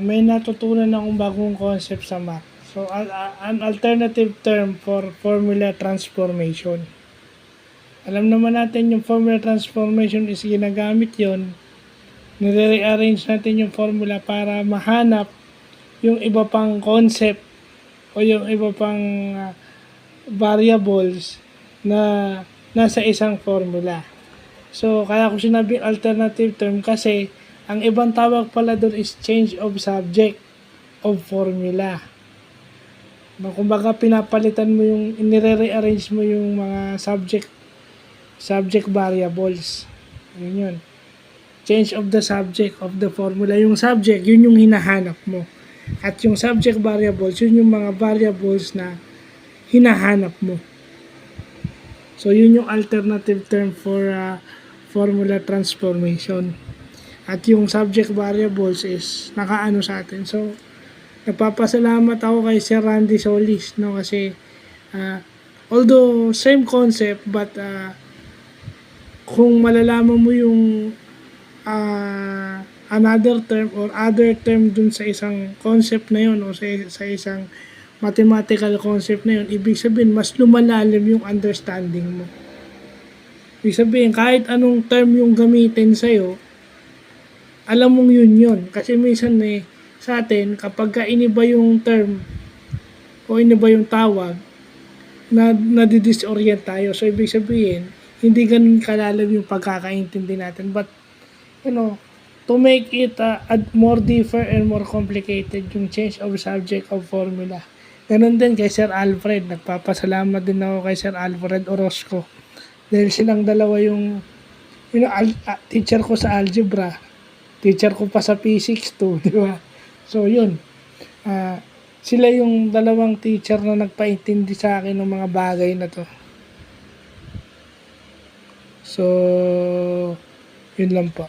may natutunan akong bagong concept sa math. So, an alternative term for formula transformation. Alam naman natin yung formula transformation is ginagamit yon, nire-rearrange natin yung formula para mahanap yung iba pang concept o yung iba pang variables na nasa isang formula. So, kaya ko sinabing alternative term kasi ang ibang tawag pala doon is change of subject of formula. Kumbaga pinapalitan mo yung, nire-rearrange mo yung mga subject variables. Yun. Change of the subject of the formula. Yung subject, yun yung hinahanap mo. At yung subject variables, yun yung mga variables na hinahanap mo. So, yun yung alternative term for formula transformation. At yung subject variables is nakaano sa atin. So, nagpapasalamat ako kay Sir Randy Solis, no, kasi although same concept but kung malalaman mo yung another term or other term dun sa isang concept na yun o sa isang mathematical concept na yun, ibig sabihin mas lumalalim yung understanding mo. Ibig sabihin kahit anong term yung gamitin sa'yo, alam mong yun. Kasi minsan sa atin, kapag iniba yung term o iniba yung tawag, nadidisorient tayo. So, ibig sabihin, hindi ganun kalalim yung pagkakaintindi natin. But, to make it more deeper and more complicated, yung change of subject of formula. Ganun din kay Sir Alfred. Nagpapasalamat din ako kay Sir Alfred Orozco. Dahil silang dalawa yung teacher ko sa algebra. Teacher ko pa sa P6 to, di ba? So, yun. Sila yung dalawang teacher na nagpaintindi sa akin ng mga bagay na to. So, yun lang po.